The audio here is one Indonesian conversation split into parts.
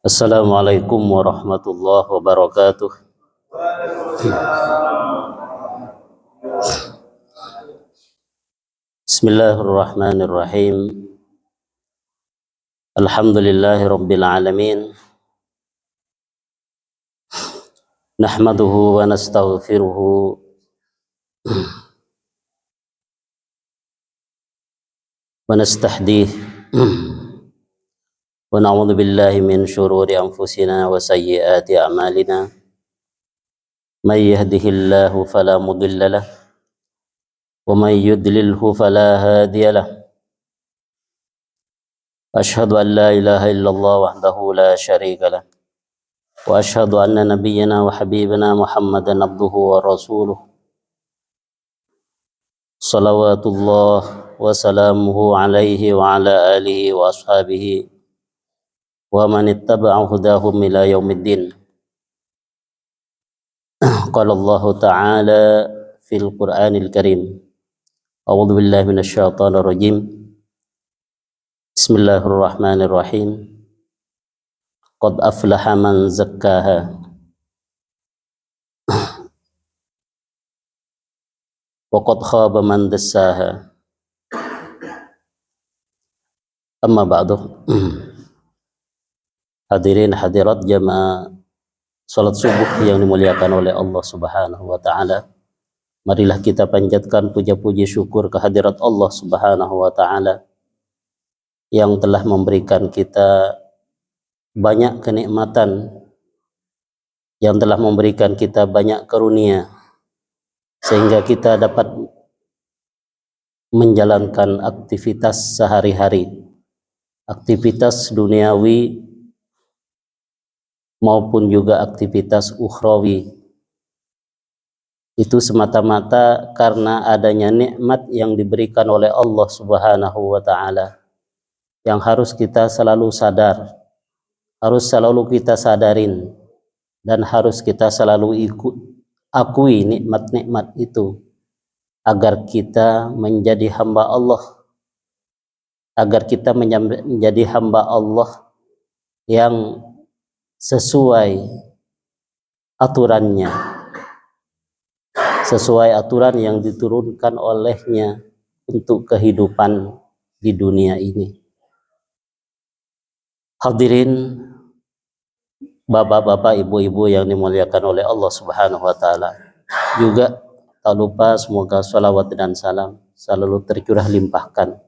Assalamualaikum warahmatullahi wabarakatuh. Bismillahirrahmanirrahim. Alhamdulillahi rabbil alamin. Nahmaduhu wa nastaghfiruhu wa nastahdih. Wa na'udzu billahi min syururi anfusina wa sayyiati a'malina. May yahdihillahu fala mudilla lahu wa may yudlilhu fala hadiya lahu. Asyhadu an la ilaha illallah wahdahu la syarika lahu wa asyhadu anna nabiyyana wa habibana Muhammadan abduhu wa rasuluh. Salawatullah wa salamuhu alaihi wa ala alihi wa ashabihi wa man ittaba'a hudahum ila yaumiddin. Qala Allah Ta'ala fil Qur'anil Karim. A'udzu billahi minasyaitonir rajim. Bismillahirrahmanirrahim. Qad aflaha man zakkaha wa qad khaba man dassaha. Amma ba'du. Hadirin hadirat jamaah salat subuh yang dimuliakan oleh Allah Subhanahu wa taala. Marilah kita panjatkan puja-puji syukur kehadirat Allah Subhanahu wa taala yang telah memberikan kita banyak kenikmatan, yang telah memberikan kita banyak karunia sehingga kita dapat menjalankan aktivitas sehari-hari, aktivitas duniawi maupun juga aktivitas ukhrawi. Itu semata-mata karena adanya nikmat yang diberikan oleh Allah Subhanahu wa taala, yang harus kita selalu sadar, harus selalu kita sadarin, dan harus kita selalu akui nikmat-nikmat itu agar kita menjadi hamba Allah, agar kita menjadi hamba Allah yang sesuai aturannya, sesuai aturan yang diturunkan olehnya untuk kehidupan di dunia ini. Hadirin bapak-bapak, ibu-ibu yang dimuliakan oleh Allah Subhanahu wa taala, juga tak lupa semoga salawat dan salam selalu tercurah limpahkan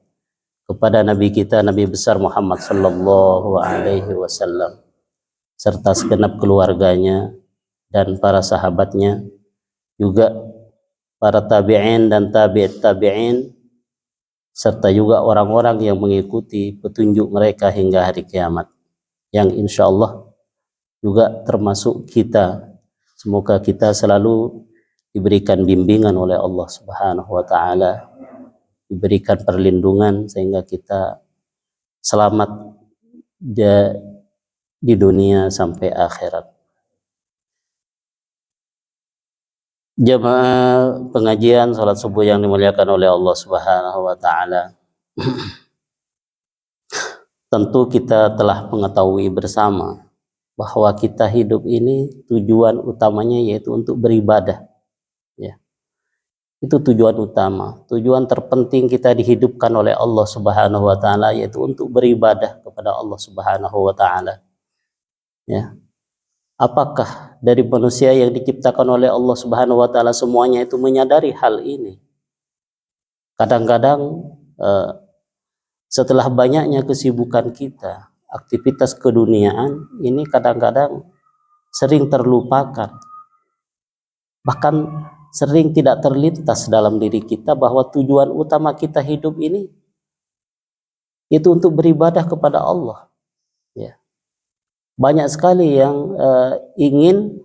kepada Nabi kita, Nabi besar Muhammad sallallahu alaihi wasallam, serta segenap keluarganya dan para sahabatnya, juga para tabi'in dan tabi'it tabi'in, serta juga orang-orang yang mengikuti petunjuk mereka hingga hari kiamat, yang insya Allah juga termasuk kita. Semoga kita selalu diberikan bimbingan oleh Allah Subhanahu wa taala, diberikan perlindungan sehingga kita selamat di dunia sampai akhirat. Jamaah pengajian salat subuh yang dimuliakan oleh Allah Subhanahu wa taala. Tentu kita telah mengetahui bersama bahwa kita hidup ini tujuan utamanya yaitu untuk beribadah. Ya. Itu tujuan utama, tujuan terpenting kita dihidupkan oleh Allah Subhanahu wa taala yaitu untuk beribadah kepada Allah Subhanahu wa taala. Ya. Apakah dari manusia yang diciptakan oleh Allah Subhanahu wa taala semuanya itu menyadari hal ini? Kadang-kadang setelah banyaknya kesibukan kita, aktivitas keduniaan ini kadang-kadang sering terlupakan. Bahkan sering tidak terlintas dalam diri kita bahwa tujuan utama kita hidup ini itu untuk beribadah kepada Allah. Ya. Banyak sekali yang ingin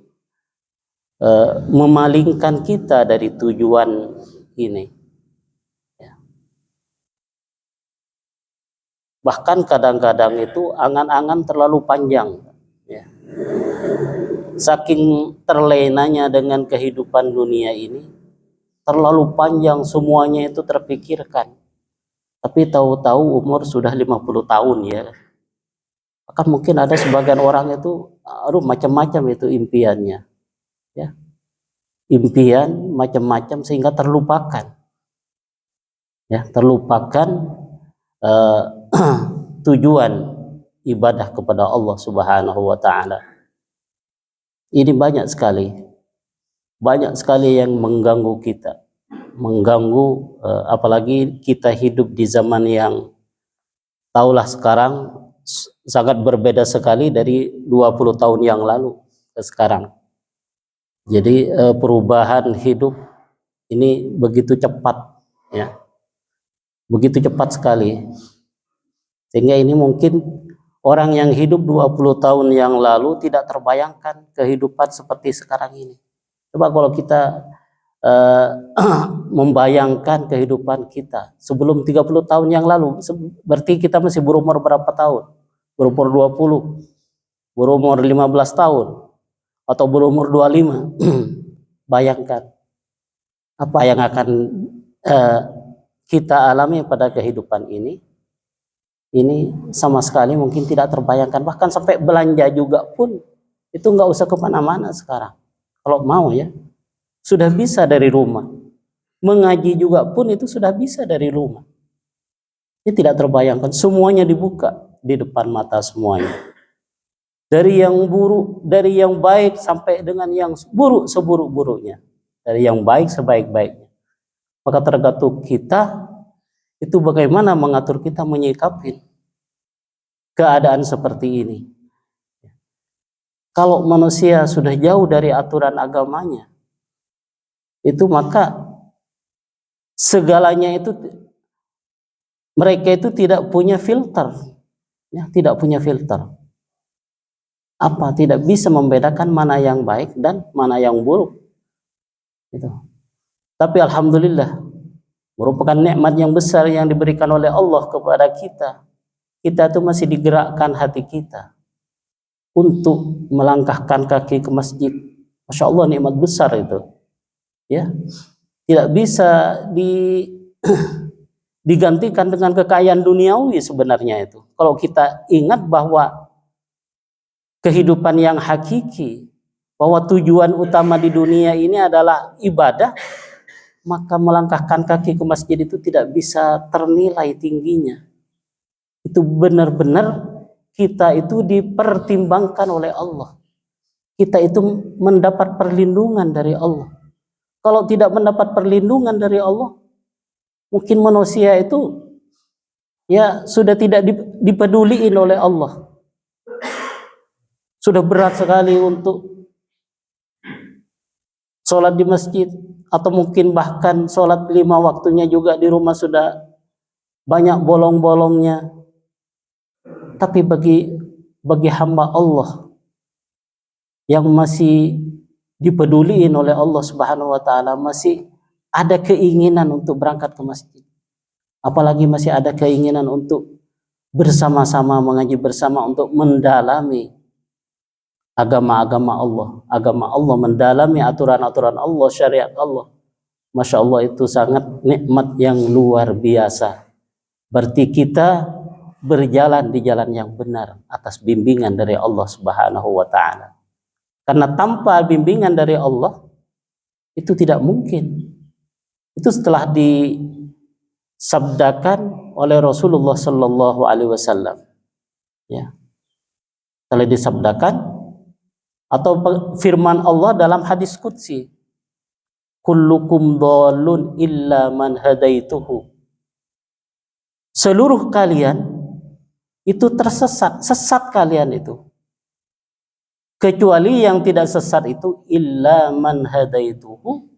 memalingkan kita dari tujuan ini. Ya. Bahkan kadang-kadang itu angan-angan terlalu panjang. Ya. Saking terlenanya dengan kehidupan dunia ini, terlalu panjang semuanya itu terpikirkan. Tapi tahu-tahu umur sudah 50 tahun ya. Bahkan mungkin ada sebagian orang itu, aduh macam-macam itu impiannya, ya, impian macam-macam sehingga terlupakan, ya, terlupakan eh, tujuan ibadah kepada Allah Subhanahu wa Ta'ala. Ini banyak sekali yang mengganggu kita, mengganggu, apalagi kita hidup di zaman yang taulah sekarang sangat berbeda sekali dari 20 tahun yang lalu ke sekarang. Jadi perubahan hidup ini begitu cepat, ya, begitu cepat sekali, sehingga ini mungkin orang yang hidup 20 tahun yang lalu tidak terbayangkan kehidupan seperti sekarang ini. Coba kalau kita membayangkan kehidupan kita sebelum 30 tahun yang lalu, berarti kita masih berumur berapa tahun? Berumur 20, berumur 15 tahun, atau berumur 25. Bayangkan apa yang akan kita alami pada kehidupan ini sama sekali mungkin tidak terbayangkan. Bahkan sampai belanja juga pun itu nggak usah kemana-mana sekarang. Kalau mau, ya, sudah bisa dari rumah. Mengaji juga pun itu sudah bisa dari rumah. Ini tidak terbayangkan, semuanya dibuka di depan mata semuanya. Dari yang buruk, dari yang baik sampai dengan yang buruk seburuk-buruknya. Dari yang baik sebaik-baiknya. Maka tergantung kita itu bagaimana mengatur kita menyikapi keadaan seperti ini. Kalau manusia sudah jauh dari aturan agamanya, itu maka segalanya itu mereka itu tidak punya filter, ya, tidak punya filter. Apa? Tidak bisa membedakan mana yang baik dan mana yang buruk. Gitu. Tapi alhamdulillah, merupakan nikmat yang besar yang diberikan oleh Allah kepada kita. Kita itu masih digerakkan hati kita untuk melangkahkan kaki ke masjid. Masya Allah, nikmat besar itu, ya, tidak bisa digantikan dengan kekayaan duniawi sebenarnya itu. Kalau kita ingat bahwa kehidupan yang hakiki, bahwa tujuan utama di dunia ini adalah ibadah, maka melangkahkan kaki ke masjid itu tidak bisa ternilai tingginya. Itu benar-benar kita itu dipertimbangkan oleh Allah. Kita itu mendapat perlindungan dari Allah. Kalau tidak mendapat perlindungan dari Allah, mungkin manusia itu, ya, sudah tidak dipeduliin oleh Allah. Sudah berat sekali untuk sholat di masjid, atau mungkin bahkan sholat 5 waktunya juga di rumah sudah banyak bolong-bolongnya. Tapi bagi hamba Allah yang masih dipeduliin oleh Allah Subhanahu wa Ta'ala, masih ada keinginan untuk berangkat ke masjid, apalagi masih ada keinginan untuk bersama-sama mengaji bersama, untuk mendalami agama-agama Allah, mendalami aturan-aturan Allah, syariat Allah. Masya Allah, itu sangat nikmat yang luar biasa. Berarti kita berjalan di jalan yang benar atas bimbingan dari Allah Subhanahu wa Ta'ala. Karena tanpa bimbingan dari Allah itu tidak mungkin. Itu setelah disabdakan oleh Rasulullah Sallallahu Alaihi Wasallam, ya, telah disabdakan, atau firman Allah dalam hadis qudsi, kullukum dhalun illa man hadaituhu. Seluruh kalian itu tersesat, sesat kalian itu, kecuali yang tidak sesat itu illa man hadaituhu,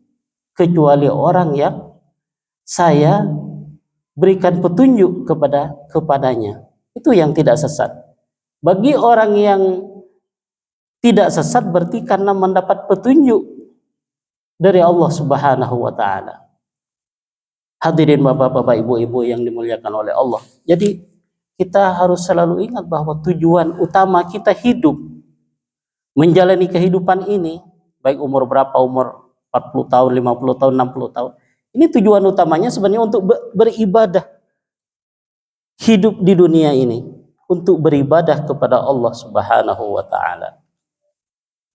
kecuali orang yang saya berikan petunjuk kepadanya, itu yang tidak sesat. Bagi orang yang tidak sesat berarti karena mendapat petunjuk dari Allah Subhanahu wa Ta'ala. Hadirin bapak-bapak, ibu-ibu yang dimuliakan oleh Allah. Jadi kita harus selalu ingat bahwa tujuan utama kita hidup, menjalani kehidupan ini, baik umur berapa, umur 40 tahun, 50 tahun, 60 tahun. Ini tujuan utamanya sebenarnya untuk beribadah. Hidup di dunia ini untuk beribadah kepada Allah Subhanahu wa taala.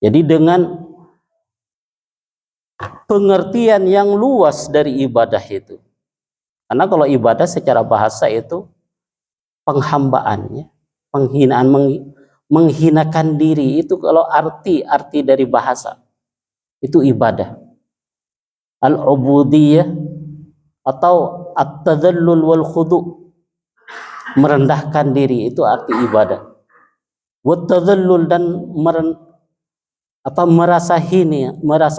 Jadi dengan pengertian yang luas dari ibadah itu. Karena kalau ibadah secara bahasa itu penghambaannya, penghinaan, menghinakan diri, itu kalau arti dari bahasa itu ibadah. Al-ubudiyah atau at-tadallul wal khudu', merendahkan diri, itu arti ibadah. Wat-tadallul, dan merasa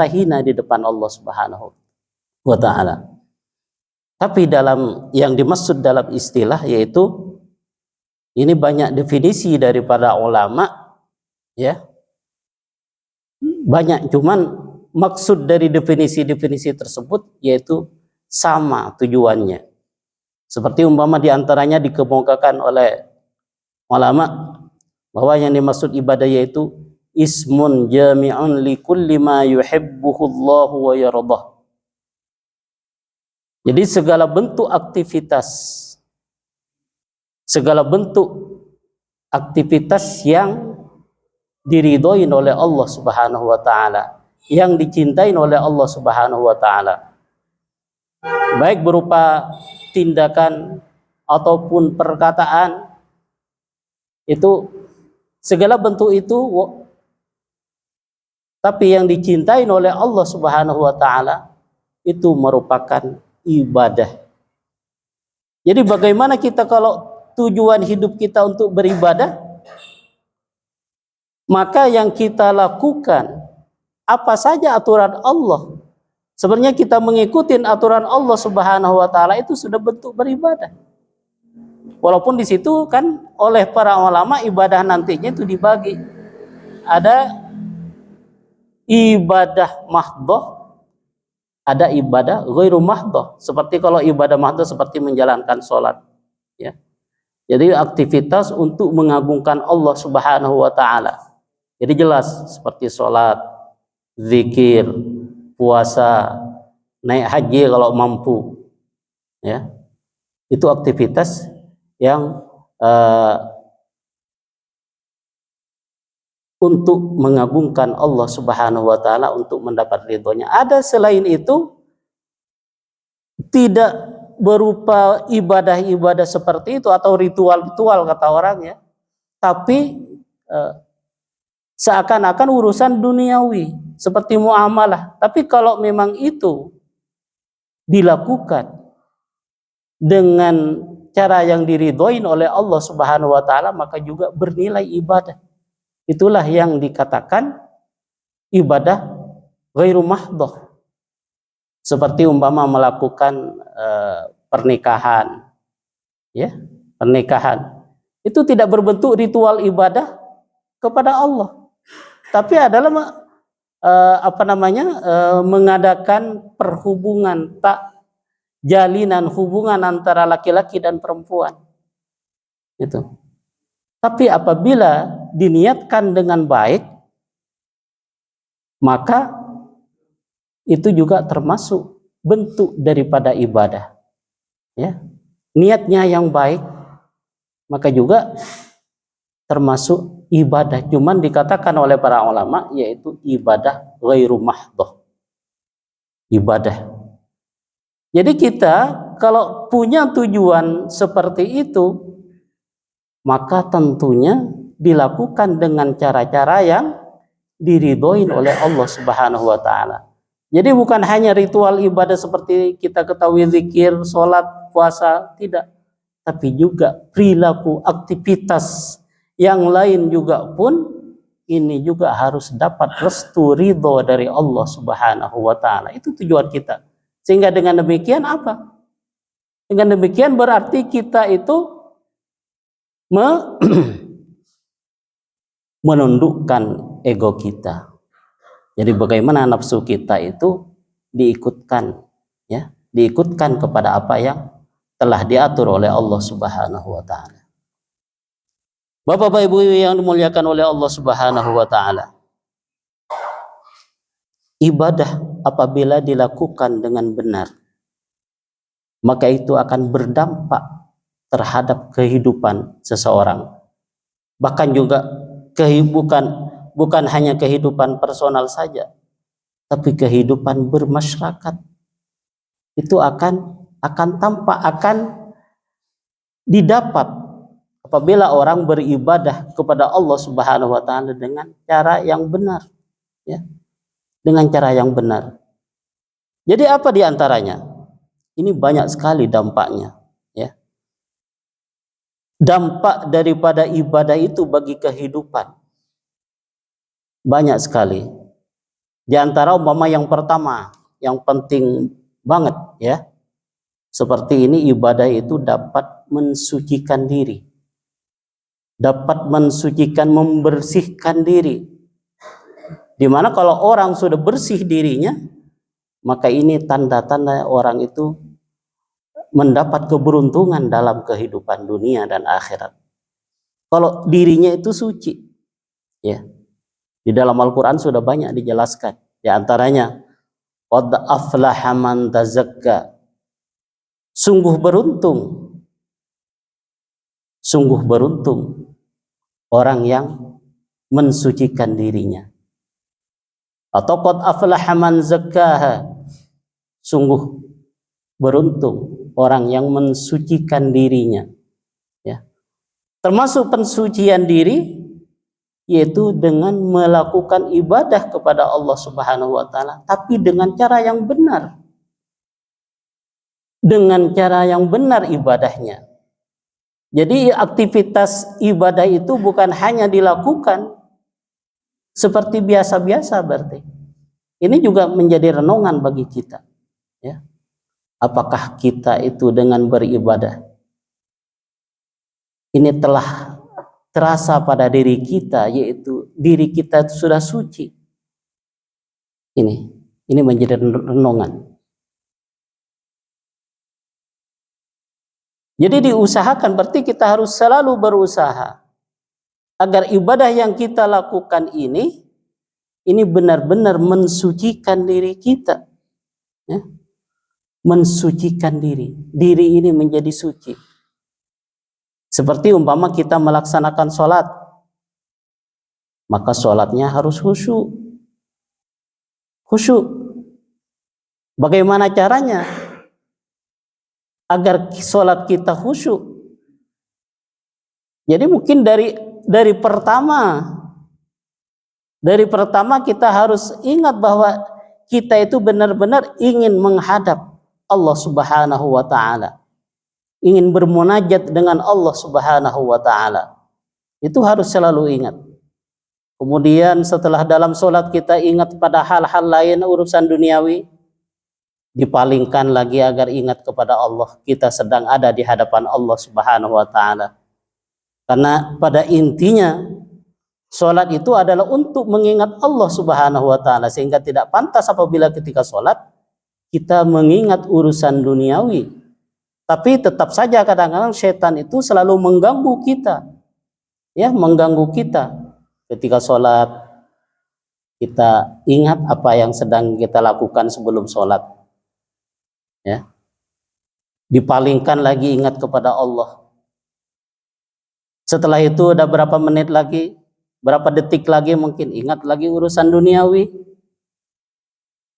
hina di depan Allah Subhanahu wa taala. Tapi dalam yang dimaksud dalam istilah, yaitu ini banyak definisi daripada ulama, ya. Banyak, cuman maksud dari definisi-definisi tersebut yaitu sama tujuannya. Seperti umpama diantaranya dikemukakan oleh ulama bahwa yang dimaksud ibadah yaitu ismun jami'un li kulli ma yuhibbuhu Allah wa yardah. Jadi segala bentuk aktivitas yang diridhoi oleh Allah Subhanahu wa taala, yang dicintai oleh Allah Subhanahu wa taala, baik berupa tindakan ataupun perkataan, itu segala bentuk itu, tapi yang dicintai oleh Allah Subhanahu wa taala itu merupakan ibadah. Jadi bagaimana kita kalau tujuan hidup kita untuk beribadah, maka yang kita lakukan apa saja aturan Allah, sebenarnya kita mengikuti aturan Allah Subhanahu wa taala, itu sudah bentuk beribadah. Walaupun di situ kan oleh para ulama ibadah nantinya itu dibagi. Ada ibadah mahdhah, ada ibadah ghairu mahdhah. Seperti kalau ibadah mahdhah seperti menjalankan sholat, ya. Jadi aktivitas untuk mengagungkan Allah Subhanahu wa taala. Jadi jelas seperti sholat, zikir, puasa, naik haji kalau mampu, ya. Itu aktivitas yang untuk mengagungkan Allah Subhanahu wa taala, untuk mendapat ridhonya. Ada selain itu tidak berupa ibadah-ibadah seperti itu atau ritual-ritual kata orang, ya. Tapi seakan-akan urusan duniawi seperti muamalah. Tapi kalau memang itu dilakukan dengan cara yang diridhoin oleh Allah Subhanahu wa taala, maka juga bernilai ibadah. Itulah yang dikatakan ibadah ghairu mahdhah. Seperti umpama melakukan pernikahan, ya, pernikahan itu tidak berbentuk ritual ibadah kepada Allah, tapi adalah mengadakan perhubungan, jalinan hubungan antara laki-laki dan perempuan itu. Tapi apabila diniatkan dengan baik, maka itu juga termasuk bentuk daripada ibadah, ya. Niatnya yang baik, maka juga termasuk ibadah. Cuman dikatakan oleh para ulama yaitu ibadah ghairu mahdhah, ibadah. Jadi kita kalau punya tujuan seperti itu, maka tentunya dilakukan dengan cara-cara yang diridhoi oleh Allah Subhanahu wa taala. Jadi bukan hanya ritual ibadah seperti kita ketahui zikir, sholat, puasa, tidak. Tapi juga perilaku, aktivitas yang lain juga pun ini juga harus dapat restu ridho dari Allah Subhanahu wa taala. Itu tujuan kita. Sehingga dengan demikian apa? Dengan demikian berarti kita itu menundukkan ego kita. Jadi bagaimana nafsu kita itu diikutkan, ya, diikutkan kepada apa yang telah diatur oleh Allah Subhanahu wa taala. Bapak-bapak, Ibu yang dimuliakan oleh Allah Subhanahu wa taala, ibadah apabila dilakukan dengan benar, maka itu akan berdampak terhadap kehidupan seseorang. Bahkan juga bukan hanya kehidupan personal saja, tapi kehidupan bermasyarakat itu akan tampak, akan didapat apabila orang beribadah kepada Allah Subhanahu wa taala dengan cara yang benar, ya. Dengan cara yang benar. Jadi apa di antaranya? Ini banyak sekali dampaknya, ya. Dampak daripada ibadah itu bagi kehidupan banyak sekali. Di antara umpama yang pertama, yang penting banget, ya. Seperti ini, ibadah itu dapat mensucikan diri. Dapat mensucikan, membersihkan diri. Dimana kalau orang sudah bersih dirinya, maka ini tanda-tanda orang itu mendapat keberuntungan dalam kehidupan dunia dan akhirat. Kalau dirinya itu suci, ya. Di dalam Al-Quran sudah banyak dijelaskan. Di antaranya, qad aflaha man tazakka. Sungguh beruntung orang yang mensucikan dirinya. Atau qad aflaha man zakkaha. Sungguh beruntung orang yang mensucikan dirinya, ya. Termasuk pensucian diri yaitu dengan melakukan ibadah kepada Allah Subhanahu wa taala, tapi dengan cara yang benar. Dengan cara yang benar ibadahnya. Jadi aktivitas ibadah itu bukan hanya dilakukan seperti biasa-biasa berarti. Ini juga menjadi renungan bagi kita, ya. Apakah kita itu dengan beribadah ini telah terasa pada diri kita, yaitu diri kita sudah suci. Ini menjadi renungan. Jadi diusahakan, berarti kita harus selalu berusaha agar ibadah yang kita lakukan ini benar-benar mensucikan diri kita, ya. Mensucikan diri ini menjadi suci. Seperti umpama kita melaksanakan sholat, maka sholatnya harus khusyuk. Bagaimana caranya agar sholat kita khusyuk? Jadi mungkin dari pertama kita harus ingat bahwa kita itu benar-benar ingin menghadap Allah Subhanahu wa taala. Ingin bermunajat dengan Allah Subhanahu wa taala. Itu harus selalu ingat. Kemudian setelah dalam sholat kita ingat pada hal-hal lain urusan duniawi, dipalingkan lagi agar ingat kepada Allah. Kita sedang ada di hadapan Allah Subhanahu wa taala. Karena pada intinya sholat itu adalah untuk mengingat Allah Subhanahu wa taala, sehingga tidak pantas apabila ketika sholat kita mengingat urusan duniawi. Tapi tetap saja kadang-kadang setan itu selalu mengganggu kita, ya, mengganggu kita. Ketika sholat kita ingat apa yang sedang kita lakukan sebelum sholat, ya. Dipalingkan lagi ingat kepada Allah. Setelah itu ada berapa menit lagi, berapa detik lagi mungkin ingat lagi urusan duniawi.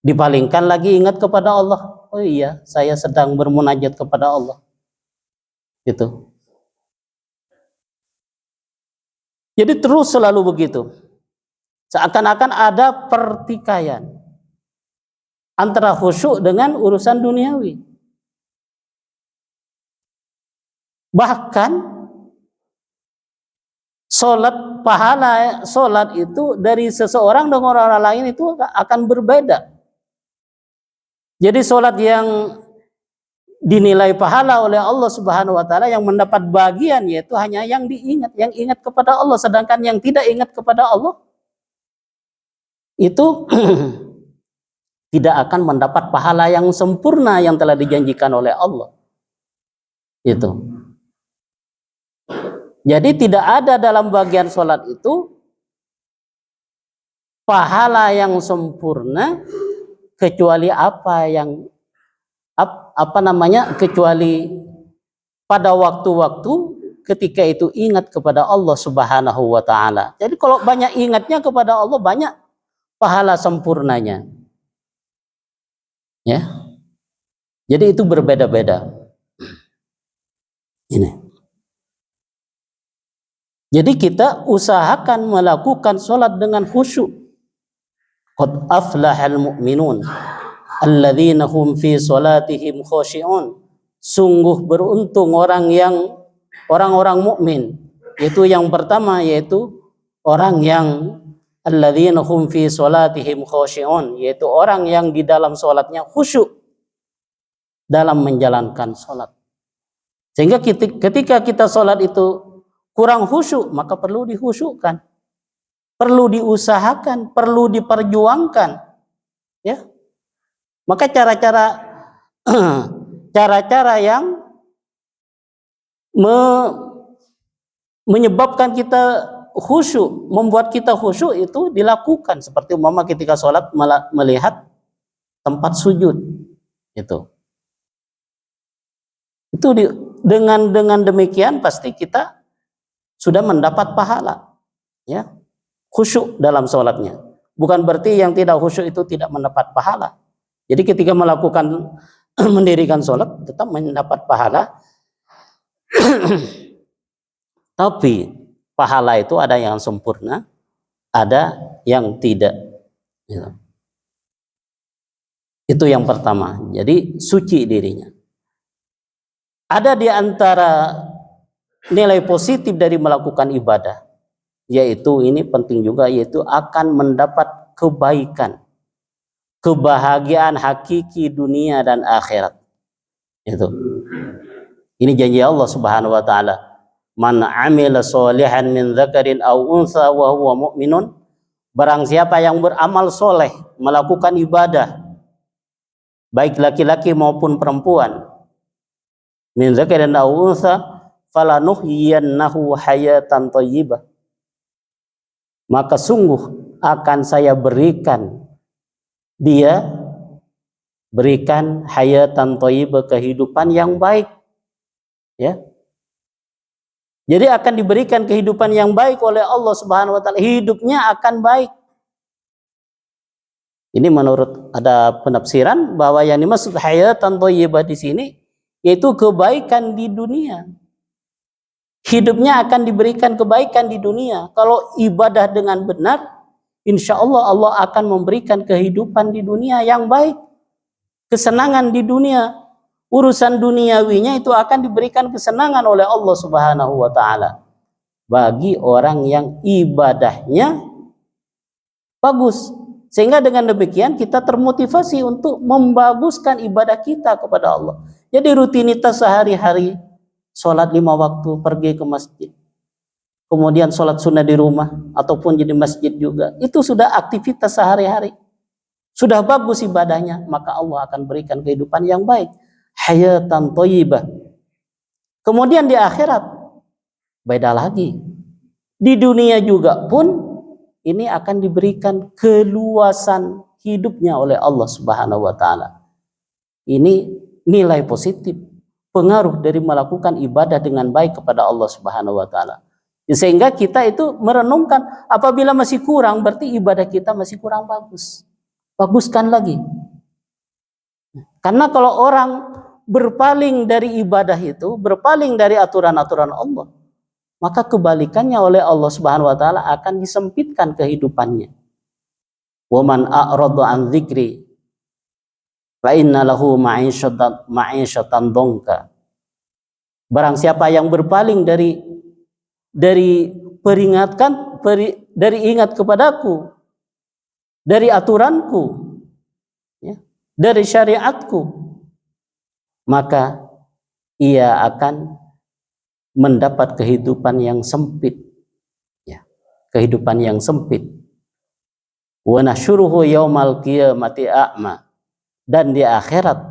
Dipalingkan lagi ingat kepada Allah. Oh iya, saya sedang bermunajat kepada Allah. Gitu. Jadi terus selalu begitu. Seakan-akan ada pertikaian antara khusyuk dengan urusan duniawi. Bahkan pahala sholat itu dari seseorang dengan orang lain itu akan berbeda. Jadi sholat yang dinilai pahala oleh Allah Subhanahu wa taala, yang mendapat bagian yaitu hanya yang ingat kepada Allah, sedangkan yang tidak ingat kepada Allah itu tidak akan mendapat pahala yang sempurna yang telah dijanjikan oleh Allah. Itu. Jadi tidak ada dalam bagian sholat itu pahala yang sempurna kecuali kecuali pada waktu-waktu ketika itu ingat kepada Allah Subhanahu wa taala. Jadi kalau banyak ingatnya kepada Allah, banyak pahala sempurnanya. Ya. Jadi itu berbeda-beda. Ini. Jadi kita usahakan melakukan sholat dengan khusyuk. Qad aflahal mu'minun alladzina hum fi sholatihim khashi'un. Sungguh beruntung orang-orang mukmin. Itu yang pertama, yaitu orang yang alladzina hum fi sholatihim khashi'un, yaitu orang yang di dalam sholatnya khusyuk dalam menjalankan sholat. Sehingga ketika kita sholat itu kurang khusyuk, maka perlu dikhusyukkan, perlu diusahakan, perlu diperjuangkan, ya. Maka cara-cara yang menyebabkan kita khusyuk, membuat kita khusyuk itu dilakukan, seperti umpama ketika sholat melihat tempat sujud, itu dengan demikian pasti kita sudah mendapat pahala, ya, khusyuk dalam sholatnya. Bukan berarti yang tidak khusyuk itu tidak mendapat pahala. Jadi ketika melakukan mendirikan sholat tetap mendapat pahala. Tapi pahala itu ada yang sempurna, ada yang tidak. Itu yang pertama. Jadi suci dirinya. Ada di antara nilai positif dari melakukan ibadah, yaitu ini penting juga, yaitu akan mendapat kebaikan, kebahagiaan hakiki dunia dan akhirat. Ini janji Allah Subhanahu wa taala. Man 'amila sholihan min dzakarin aw untha wa huwa mu'minun. Barang siapa yang beramal soleh, melakukan ibadah, baik laki-laki maupun perempuan, min dzakarin aw untha falanuhyiyannahu hayatan thayyibah, maka sungguh akan saya berikan hayatan thayyibah, kehidupan yang baik, ya. Jadi akan diberikan kehidupan yang baik oleh Allah Subhanahu wa taala, hidupnya akan baik. Ini menurut ada penafsiran bahwa yang dimaksud hayatan thayyibah di sini yaitu kebaikan di dunia. Hidupnya akan diberikan kebaikan di dunia. Kalau ibadah dengan benar, insya Allah Allah akan memberikan kehidupan di dunia yang baik, kesenangan di dunia, urusan duniawinya itu akan diberikan kesenangan oleh Allah Subhanahu wa taala bagi orang yang ibadahnya bagus. Sehingga dengan demikian kita termotivasi untuk membaguskan ibadah kita kepada Allah. Jadi rutinitas sehari-hari, sholat 5 waktu, pergi ke masjid, kemudian sholat sunnah di rumah ataupun di masjid juga, itu sudah aktivitas sehari-hari, sudah bagus ibadahnya, maka Allah akan berikan kehidupan yang baik, hayatan thayyibah. Kemudian di akhirat beda lagi. Di dunia juga pun ini akan diberikan keluasan hidupnya oleh Allah Subhanahu wa taala. Ini nilai positif, pengaruh dari melakukan ibadah dengan baik kepada Allah Subhanahu wa taala. Sehingga kita itu merenungkan, apabila masih kurang berarti ibadah kita masih kurang bagus. Baguskan lagi. Karena kalau orang berpaling dari ibadah itu, berpaling dari aturan-aturan Allah, maka kebalikannya oleh Allah Subhanahu wa taala akan disempitkan kehidupannya. Wa man a'rada an dzikri fa inna lahu ma'isyatan dongka. Barang siapa yang berpaling dari dari ingat kepadaku, dari aturanku, ya, dari syariatku, maka ia akan mendapat kehidupan yang sempit, ya, kehidupan yang sempit. Wa nahsyuruhu yaumal qiyamati a'ma, dan di akhirat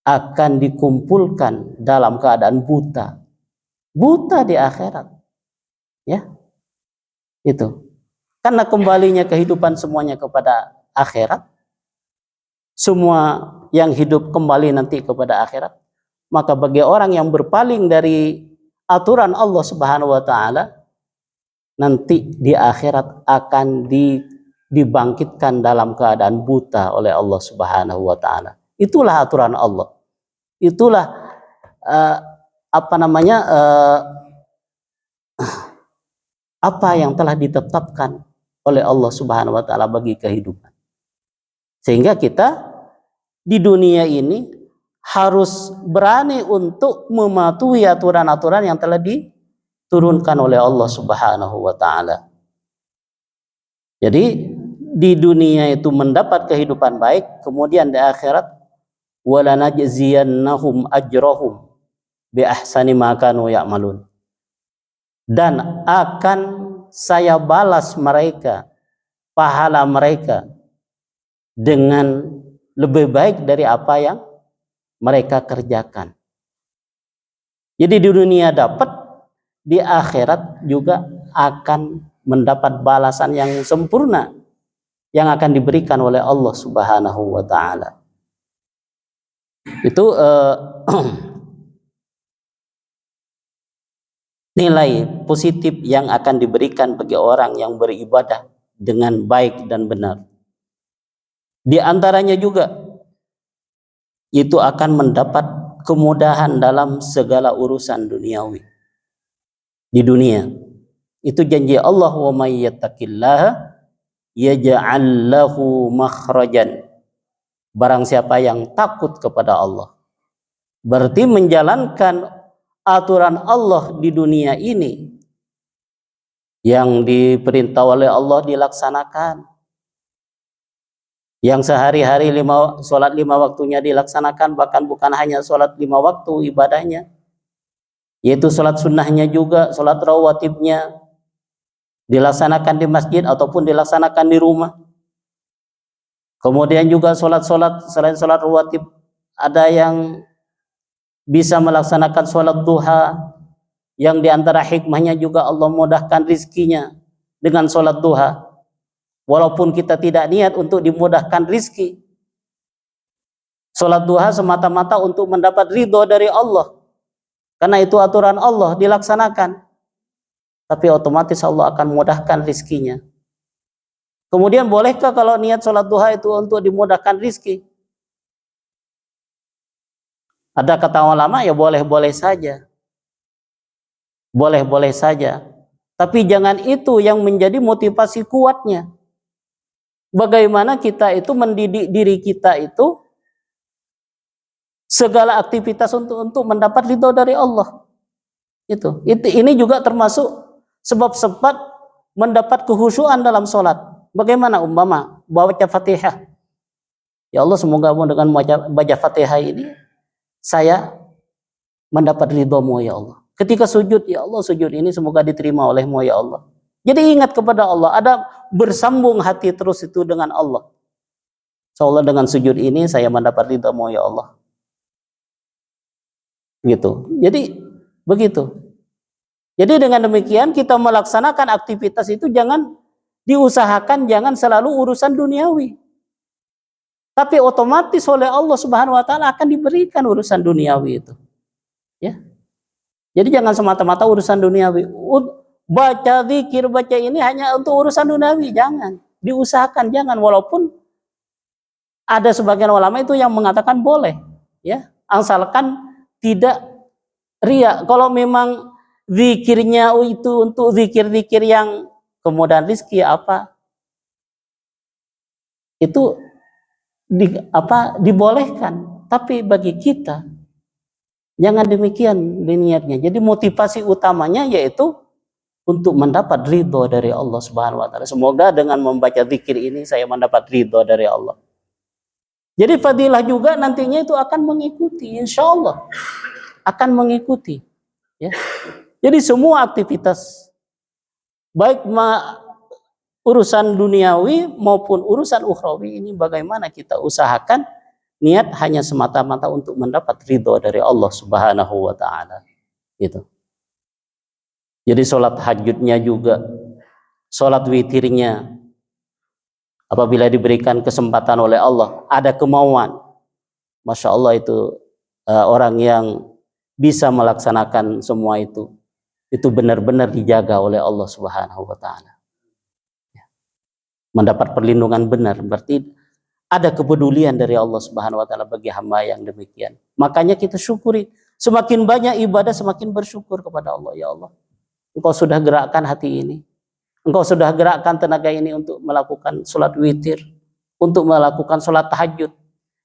akan dikumpulkan dalam keadaan buta di akhirat, ya, itu karena kembalinya kehidupan semuanya kepada akhirat. Semua yang hidup kembali nanti kepada akhirat. Maka bagi orang yang berpaling dari aturan Allah Subhanahu wa taala nanti di akhirat akan dibangkitkan dalam keadaan buta oleh Allah Subhanahu wa taala. Itulah aturan Allah. Itulah apa yang telah ditetapkan oleh Allah Subhanahu wa taala bagi kehidupan. Sehingga kita di dunia ini harus berani untuk mematuhi aturan-aturan yang telah diturunkan oleh Allah Subhanahu wa taala. Jadi di dunia itu mendapat kehidupan baik, kemudian di akhirat wala najziyannahum ajrahum bi ahsani ma kanu ya'malun. Dan akan saya balas mereka, pahala mereka dengan lebih baik dari apa yang mereka kerjakan. Jadi di dunia dapat, di akhirat juga akan mendapat balasan yang sempurna yang akan diberikan oleh Allah Subhanahu wa taala. Itu nilai positif yang akan diberikan bagi orang yang beribadah dengan baik dan benar. Di antaranya juga itu akan mendapat kemudahan dalam segala urusan duniawi. Di dunia itu janji Allah, wa may yattaqillaha yaj'al lahu makhrajan. Barang siapa yang takut kepada Allah, berarti menjalankan aturan Allah di dunia ini, yang diperintah oleh Allah dilaksanakan, yang sehari-hari sholat 5 waktunya dilaksanakan, bahkan bukan hanya sholat 5 waktu ibadahnya, yaitu sholat sunnahnya juga, sholat rawatibnya dilaksanakan di masjid ataupun dilaksanakan di rumah. Kemudian juga sholat-sholat selain sholat rawatib, ada yang bisa melaksanakan sholat duha, yang diantara hikmahnya juga Allah mudahkan rizkinya dengan sholat duha. Walaupun kita tidak niat untuk dimudahkan rizki, sholat duha semata-mata untuk mendapat ridho dari Allah, karena itu aturan Allah dilaksanakan, tapi otomatis Allah akan mudahkan rizkinya. Kemudian bolehkah kalau niat sholat duha itu untuk dimudahkan rizki? Ada kata ulama, ya boleh-boleh saja. Boleh-boleh saja. Tapi jangan itu yang menjadi motivasi kuatnya. Bagaimana kita itu mendidik diri kita itu segala aktivitas untuk mendapat ridho dari Allah. Ini juga termasuk sebab-sebab mendapat kekhusyuan dalam sholat. Bagaimana umpama baca Fatihah? Ya Allah, semoga dengan baca Fatihah ini saya mendapat ridho-Mu ya Allah. Ketika sujud, ya Allah, sujud ini semoga diterima oleh-Mu ya Allah. Jadi ingat kepada Allah, ada bersambung hati terus itu dengan Allah. Insyaallah dengan sujud ini saya mendapat ridho-Mu ya Allah. Gitu. Jadi begitu. Jadi dengan demikian kita melaksanakan aktivitas itu jangan diusahakan, jangan selalu urusan duniawi. Tapi otomatis oleh Allah Subhanahu wa taala akan diberikan urusan duniawi itu. Ya. Jadi jangan semata-mata urusan duniawi. Baca zikir, baca ini hanya untuk urusan duniawi, jangan. Diusahakan jangan, walaupun ada sebagian ulama itu yang mengatakan boleh, ya, asalkan tidak riya. Kalau memang zikirnya itu untuk zikir-zikir yang kemudahan rizki apa, itu dibolehkan. Tapi bagi kita jangan demikian niatnya. Jadi motivasi utamanya yaitu untuk mendapat ridho dari Allah Subhanahu wa taala. Semoga dengan membaca zikir ini saya mendapat ridho dari Allah. Jadi fadilah juga nantinya itu akan mengikuti, insya Allah akan mengikuti, ya. Jadi semua aktivitas, baik urusan duniawi maupun urusan ukhrawi ini, bagaimana kita usahakan niat hanya semata-mata untuk mendapat ridho dari Allah Subhanahu wa taala. Gitu. Jadi sholat tahajudnya juga, sholat witirnya, apabila diberikan kesempatan oleh Allah, ada kemauan, Masya Allah itu orang yang bisa melaksanakan semua itu. itu benar-benar dijaga oleh Allah Subhanahu wa taala. Mendapat perlindungan benar berarti ada kepedulian dari Allah Subhanahu wa taala bagi hamba yang demikian. Makanya kita syukuri, semakin banyak ibadah semakin bersyukur kepada Allah. Ya Allah, Engkau sudah gerakkan hati ini, Engkau sudah gerakkan tenaga ini untuk melakukan sholat witir, untuk melakukan sholat tahajud.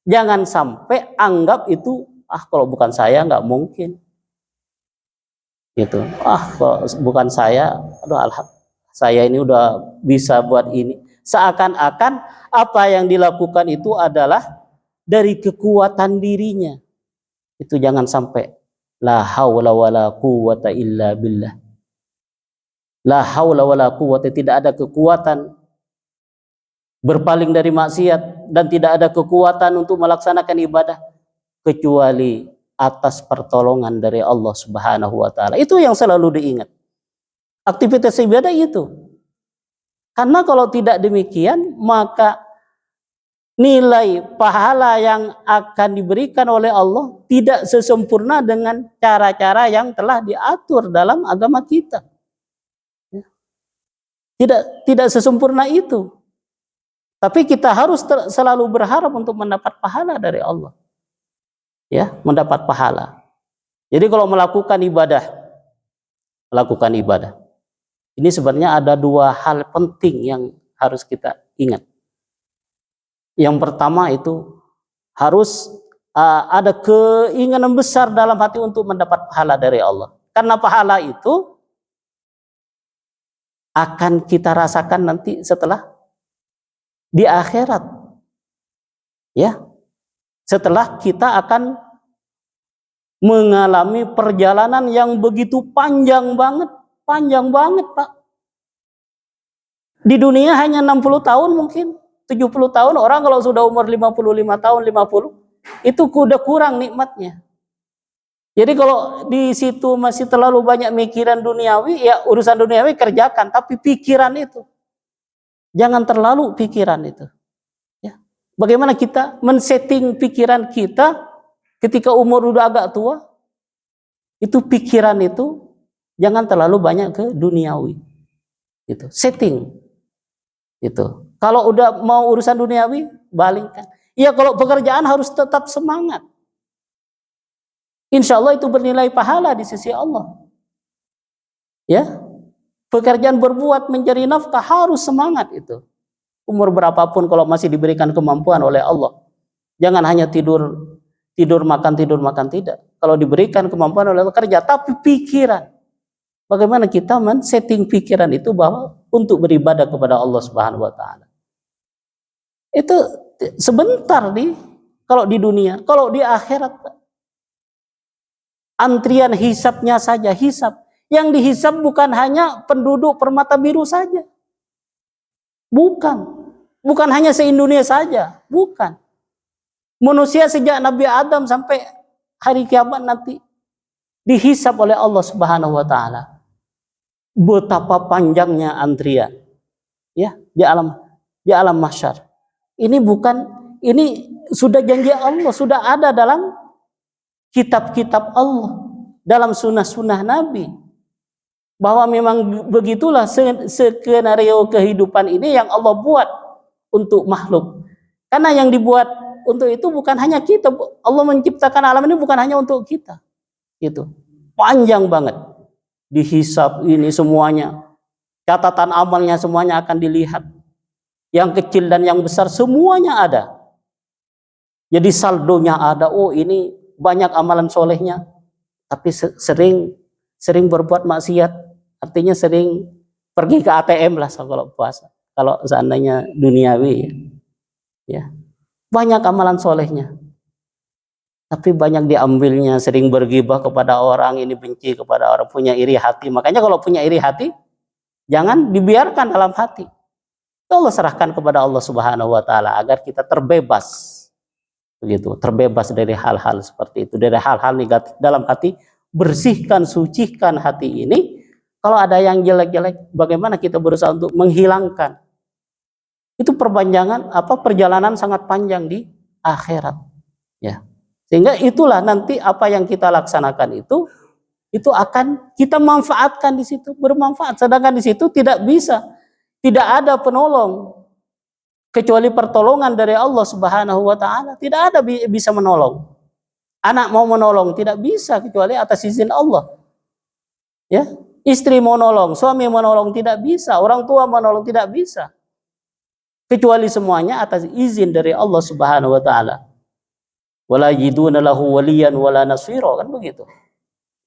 Jangan sampai anggap itu, kalau bukan saya nggak mungkin. Gitu. Kalau bukan saya, saya ini udah bisa buat ini. Seakan-akan apa yang dilakukan itu adalah dari kekuatan dirinya. Itu jangan sampai. La haula wala quwwata illa billah. La haula wala quwwata, tidak ada kekuatan berpaling dari maksiat dan tidak ada kekuatan untuk melaksanakan ibadah kecuali atas pertolongan dari Allah Subhanahu wa taala. Itu yang selalu diingat. Aktivitas ibadah itu. Karena kalau tidak demikian, maka nilai pahala yang akan diberikan oleh Allah tidak sesempurna dengan cara-cara yang telah diatur dalam agama kita. Tidak sesempurna itu. Tapi kita harus selalu berharap untuk mendapat pahala dari Allah. Ya, mendapat pahala. Jadi kalau melakukan ibadah, ini sebenarnya ada dua hal penting yang harus kita ingat. Yang pertama itu harus ada keinginan besar dalam hati untuk mendapat pahala dari Allah. Karena pahala itu akan kita rasakan nanti setelah di akhirat. Ya. Setelah kita akan mengalami perjalanan yang begitu panjang banget Pak. Di dunia hanya 60 tahun mungkin, 70 tahun, orang kalau sudah umur 55 tahun, 50, itu udah kurang nikmatnya. Jadi kalau di situ masih terlalu banyak mikiran duniawi, ya urusan duniawi kerjakan, tapi pikiran itu jangan terlalu pikiran itu. Bagaimana kita men-setting pikiran kita ketika umur udah agak tua? Itu pikiran itu jangan terlalu banyak ke duniawi. Itu setting. Itu. Kalau udah mau urusan duniawi, balikkan. Ya kalau pekerjaan harus tetap semangat. Insya Allah itu bernilai pahala di sisi Allah. Ya, pekerjaan berbuat mencari nafkah harus semangat itu. Umur berapapun kalau masih diberikan kemampuan oleh Allah. Jangan hanya tidur makan, tidak. Kalau diberikan kemampuan oleh Allah kerja, tapi pikiran. Bagaimana kita men-setting pikiran itu bahwa untuk beribadah kepada Allah Subhanahu wa taala. Itu sebentar kalau di dunia, kalau di akhirat antrian hisabnya saja, hisab. Yang dihisab bukan hanya penduduk permata biru saja. Bukan hanya se-Indonesia saja, bukan. Manusia sejak Nabi Adam sampai hari kiamat nanti dihisab oleh Allah Subhanahu wa taala. Betapa panjangnya antrian. Ya, di alam mahsyar. Ini sudah janji Allah, sudah ada dalam kitab-kitab Allah, dalam sunnah-sunnah Nabi. Bahwa memang begitulah skenario kehidupan ini yang Allah buat untuk makhluk. Karena yang dibuat untuk itu bukan hanya kita. Allah menciptakan alam ini bukan hanya untuk kita. Gitu. Panjang banget. Dihisab ini semuanya. Catatan amalnya semuanya akan dilihat. Yang kecil dan yang besar semuanya ada. Jadi saldonya ada. Oh ini banyak amalan solehnya. Tapi sering berbuat maksiat. Artinya sering pergi ke ATM lah kalau puasa. Kalau seandainya duniawi ya. Banyak amalan solehnya. Tapi banyak diambilnya, sering bergibah kepada orang, ini benci kepada orang, punya iri hati. Makanya kalau punya iri hati, jangan dibiarkan dalam hati. Allah serahkan kepada Allah Subhanahu wa taala agar kita terbebas. Begitu, terbebas dari hal-hal seperti itu, dari hal-hal negatif dalam hati, bersihkan, sucikan hati ini. Kalau ada yang jelek-jelek, bagaimana kita berusaha untuk menghilangkan? Itu perjalanan sangat panjang di akhirat. Ya. Sehingga itulah nanti apa yang kita laksanakan itu itu akan kita manfaatkan di situ, bermanfaat. Sedangkan di situ tidak bisa, tidak ada penolong kecuali pertolongan dari Allah Subhanahu wa taala. Tidak ada bisa menolong. Anak mau menolong tidak bisa kecuali atas izin Allah. Ya, istri mau menolong, suami menolong tidak bisa, orang tua menolong tidak bisa. Kecuali semuanya atas izin dari Allah Subhanahu wa taala. Wala yajiduna lahu waliyan wala nasira, kan begitu.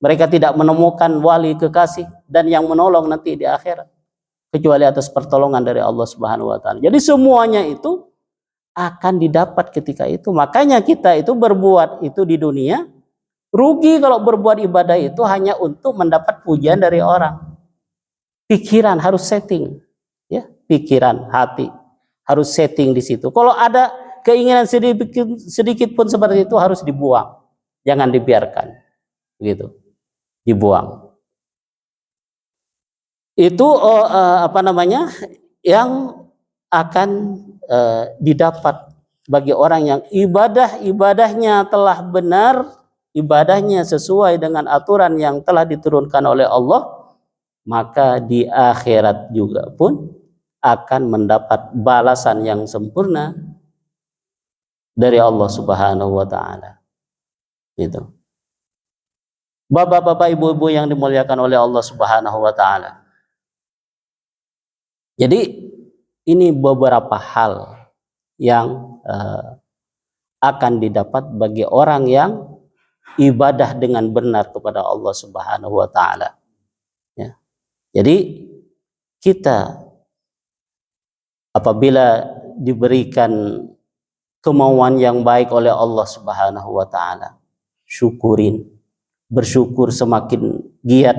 Mereka tidak menemukan wali kekasih dan yang menolong nanti di akhirat kecuali atas pertolongan dari Allah Subhanahu wa taala. Jadi semuanya itu akan didapat ketika itu. Makanya kita itu berbuat itu di dunia, rugi kalau berbuat ibadah itu hanya untuk mendapat pujian dari orang. Pikiran harus setting, ya, pikiran, hati harus setting di situ. Kalau ada keinginan sedikit pun seperti itu harus dibuang, jangan dibiarkan, begitu, dibuang. Itu apa namanya yang akan didapat bagi orang yang ibadahnya telah benar, ibadahnya sesuai dengan aturan yang telah diturunkan oleh Allah, maka di akhirat juga pun akan mendapat balasan yang sempurna dari Allah Subhanahu wa taala. Gitu. Bapak-bapak, ibu-ibu yang dimuliakan oleh Allah Subhanahu wa taala. Jadi ini beberapa hal yang akan didapat bagi orang yang ibadah dengan benar kepada Allah Subhanahu wa taala. Ya. Jadi kita apabila diberikan kemauan yang baik oleh Allah Subhanahu wa taala, syukurin, bersyukur semakin giat,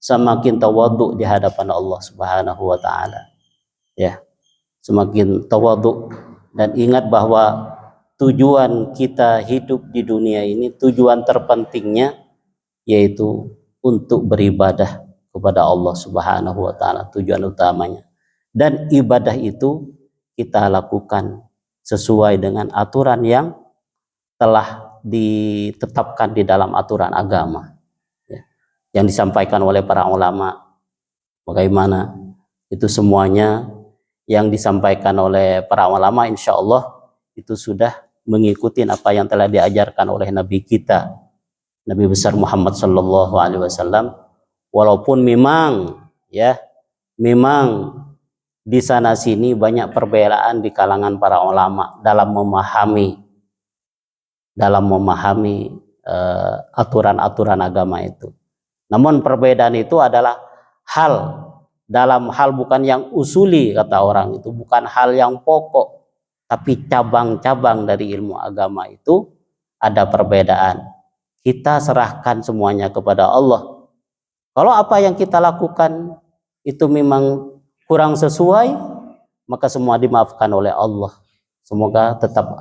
semakin tawadhu di hadapan Allah Subhanahu wa taala. Ya. Semakin tawadhu dan ingat bahwa tujuan kita hidup di dunia ini, tujuan terpentingnya yaitu untuk beribadah kepada Allah Subhanahu wa taala, tujuan utamanya. Dan ibadah itu kita lakukan sesuai dengan aturan yang telah ditetapkan di dalam aturan agama, ya, yang disampaikan oleh para ulama. Bagaimana itu semuanya yang disampaikan oleh para ulama, insya Allah itu sudah mengikuti apa yang telah diajarkan oleh Nabi kita, Nabi besar Muhammad Sallallahu Alaihi Wasallam. Walaupun memang, ya, memang di sana sini banyak perbedaan di kalangan para ulama dalam memahami aturan-aturan agama itu. Namun perbedaan itu adalah dalam hal bukan yang usuli, kata orang itu, bukan hal yang pokok, tapi cabang-cabang dari ilmu agama itu ada perbedaan. Kita serahkan semuanya kepada Allah. Kalau apa yang kita lakukan itu memang kurang sesuai, maka semua dimaafkan oleh Allah. Semoga tetap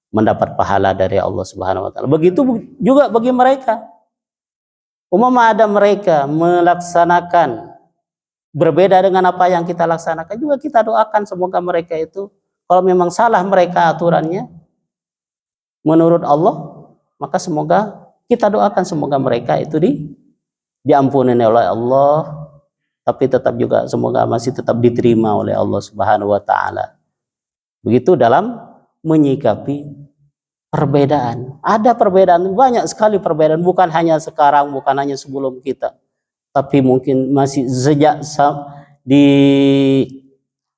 mendapat pahala dari Allah Subhanahu wa taala. Begitu juga bagi mereka. Umpama ada mereka melaksanakan berbeda dengan apa yang kita laksanakan, juga kita doakan semoga mereka itu, kalau memang salah mereka aturannya menurut Allah, maka semoga kita doakan semoga mereka itu diampuni oleh Allah, tapi tetap juga semoga masih tetap diterima oleh Allah Subhanahu wa taala. Begitu dalam menyikapi perbedaan. Ada perbedaan, banyak sekali perbedaan, bukan hanya sekarang, bukan hanya sebelum kita, tapi mungkin masih sejak di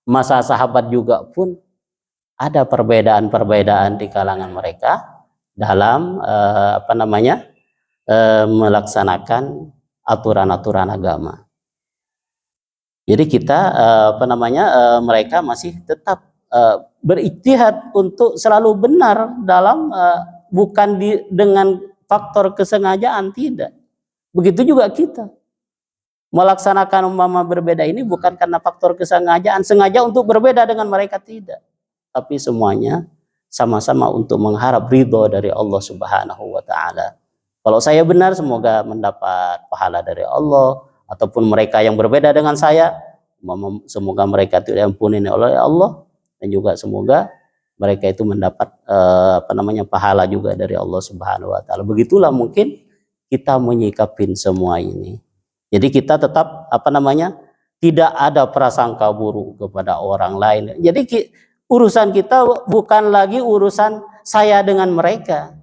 masa sahabat juga pun ada perbedaan-perbedaan di kalangan mereka dalam melaksanakan aturan-aturan agama. Jadi kita mereka masih tetap berijtihad untuk selalu benar dalam bukan dengan faktor kesengajaan, tidak. Begitu juga kita melaksanakan umpama berbeda ini bukan karena faktor kesengajaan, sengaja untuk berbeda dengan mereka, tidak. Tapi semuanya sama-sama untuk mengharap ridho dari Allah Subhanahu wa taala. Kalau saya benar, semoga mendapat pahala dari Allah, ataupun mereka yang berbeda dengan saya, semoga mereka tidak diampuni oleh Allah, dan juga semoga mereka itu mendapat pahala juga dari Allah Subhanahu wa taala. Begitulah mungkin kita menyikapin semua ini. Jadi kita tetap tidak ada prasangka buruk kepada orang lain. Jadi urusan kita bukan lagi urusan saya dengan mereka,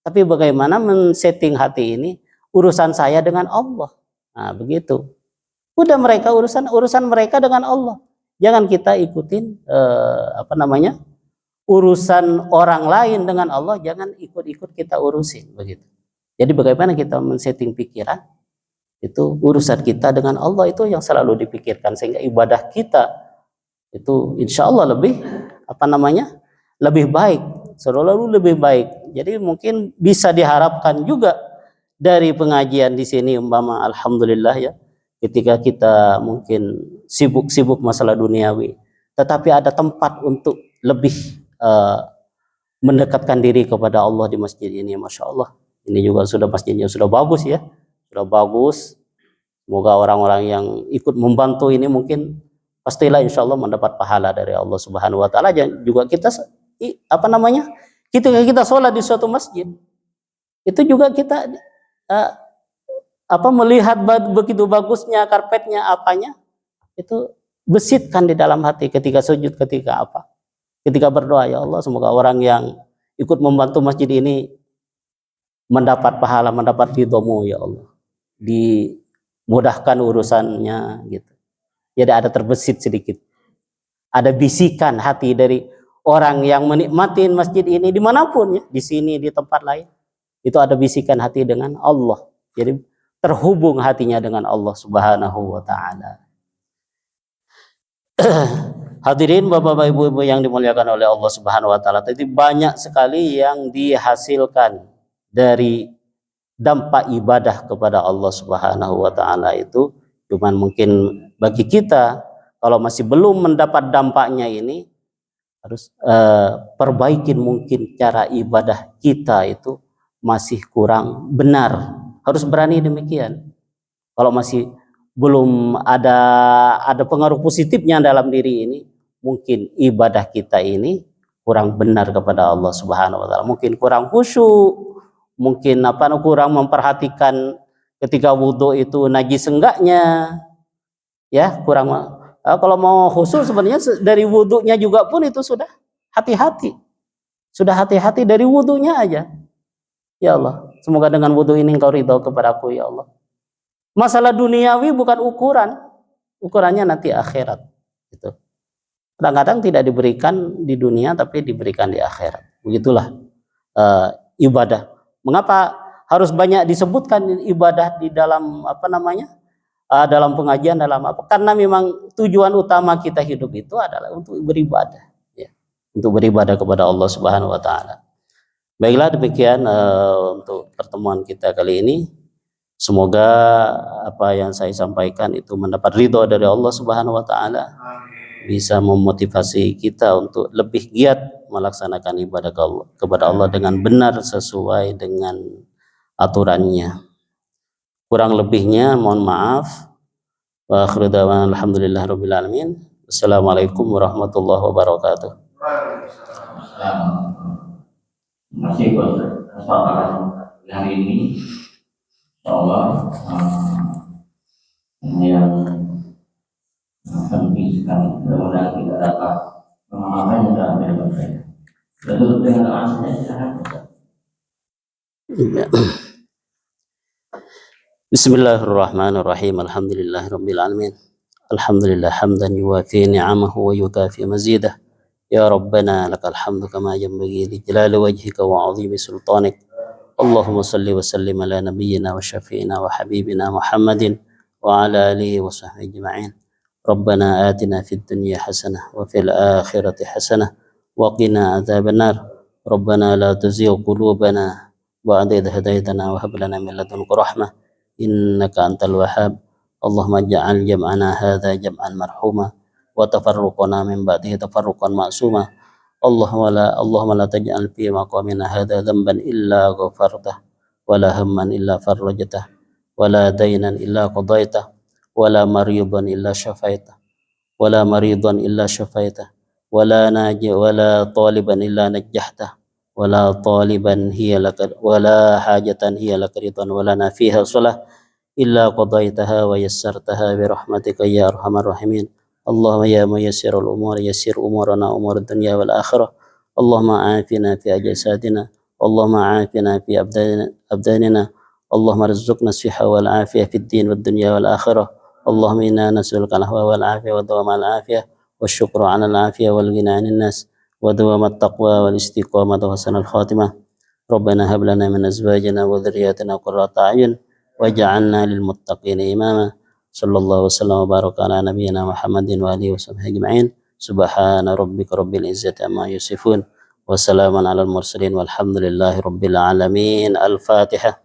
tapi bagaimana men-setting hati ini urusan saya dengan Allah. Nah, begitu. Udah mereka urusan mereka dengan Allah. Jangan kita ikutin urusan orang lain dengan Allah, jangan ikut-ikut kita urusin begitu. Jadi bagaimana kita men-setting pikiran, itu urusan kita dengan Allah itu yang selalu dipikirkan, sehingga ibadah kita itu insya Allah lebih baik, selalu lebih baik. Jadi mungkin bisa diharapkan juga dari pengajian di sini umpama, alhamdulillah ya, ketika kita mungkin sibuk masalah duniawi, tetapi ada tempat untuk lebih mendekatkan diri kepada Allah di masjid ini. Masya Allah, ini juga masjidnya sudah bagus ya, sudah bagus. Semoga orang-orang yang ikut membantu ini mungkin pastilah insya Allah mendapat pahala dari Allah Subhanahu Wa Taala. Juga kita ketika kita sholat di suatu masjid, itu juga kita melihat begitu bagusnya karpetnya, itu besitkan di dalam hati ketika sujud, ketika berdoa, ya Allah, semoga orang yang ikut membantu masjid ini mendapat pahala, mendapat ridho-Mu ya Allah, dimudahkan urusannya gitu. Jadi ada terbesit sedikit, ada bisikan hati dari orang yang menikmati masjid ini dimanapun ya, di sini, di tempat lain, itu ada bisikan hati dengan Allah. Jadi terhubung hatinya dengan Allah Subhanahu Wa Taala. Hadirin bapak-bapak, ibu-ibu yang dimuliakan oleh Allah Subhanahu Wa Taala, tadi banyak sekali yang dihasilkan dari dampak ibadah kepada Allah Subhanahu Wa Taala itu. Cuman mungkin bagi kita, kalau masih belum mendapat dampaknya ini, harus perbaikin mungkin cara ibadah kita itu masih kurang benar. Harus berani demikian. Kalau masih belum ada pengaruh positifnya dalam diri ini, mungkin ibadah kita ini kurang benar kepada Allah Subhanahu Wa Taala. Mungkin kurang khusyuk, mungkin kurang memperhatikan ketika wudhu itu najis enggaknya, ya kurang. Kalau mau khusyuk sebenarnya dari wudhunya juga pun itu sudah hati-hati, dari wudhunya aja. Ya Allah, semoga dengan wudhu ini Engkau ridho kepadaku ya Allah. Masalah duniawi bukan ukurannya nanti akhirat. Gitu. Kadang-kadang tidak diberikan di dunia, tapi diberikan di akhirat. Begitulah ibadah. Mengapa harus banyak disebutkan ibadah di dalam dalam pengajian, dalam apa? Karena memang tujuan utama kita hidup itu adalah untuk beribadah, ya. Untuk beribadah kepada Allah Subhanahu Wa Taala. Baiklah, demikian untuk pertemuan kita kali ini. Semoga apa yang saya sampaikan itu mendapat ridho dari Allah Subhanahu Wa Taala, bisa memotivasi kita untuk lebih giat melaksanakan ibadah kepada Allah dengan benar sesuai dengan aturannya. Kurang lebihnya mohon maaf. Wa akhiru da'wana alhamdulillahirabbil alamin. Wassalamualaikum warahmatullahi wabarakatuh. Masih kesempatan hari ini, insyaallah yang penting sekali. Mudah-mudahan kita dapat pemahaman dalam hidup saya. Betul dengan alasannya silahkan. Bismillahirrahmanirrahim. Alhamdulillahirabbil alamin. Alhamdulillah hamdan yuwafi ni'amahu wa yukafi mazidah. Ya Rabbana lakal hamdu kama yanbaghi li jalali wajhika wa 'azimi sultanik. Allahumma salli wa sallim ala nabiyyina wa syafi'ina wa habibina Muhammadin wa ala alihi wa sahbihi ajma'in. Rabbana atina fid dunya hasanah wa fil akhirati hasanah wa qina adzaban nar. Rabbana la tuzigh qulubana ba'da idh hadaytana wa hab lana min ladunka rahmah innaka antal wahhab. Allahumma ja'al jam'ana hadza jam'an marhuma wa tafarruqana min ba'dihi tafarruqan ma'suma. Allahumma la taj'al fi maqamina hadza dhanban illa ghafartah wa la hamman illa farajtah wa la daynan illa qadaitah wa la maridan illa syafaitah wa la maridan illa syafaitah wa la taliban illa najjahtah ولا طالبا هي لك ولا حاجة هي لك رضا ولنا فيها صلة إلا قضيتها ويسرتها برحمتك يا أرحم الراحمين. اللهم يا ميسر الأمور يسر أمورنا أمور الدنيا والآخرة. اللهم عافنا في أجسادنا، اللهم عافنا في أبداننا، اللهم ارزقنا الصحة والعافية في الدين والدنيا والآخرة. اللهم إنا نسألك العفو والعافية ودوام العافية والشكر على العافية والغنى عن الناس ودوام التقوى والاستقامة وحسن الخاتمة. ربنا هب لنا من أزواجنا وذرياتنا قرة أعين واجعلنا للمتقين إماما. صلى الله وسلم وبارك على نبينا محمد وآله وصحبه أجمعين. سبحان ربك رب العزة عما يصفون وسلام على المرسلين والحمد لله رب العالمين. الفاتحة.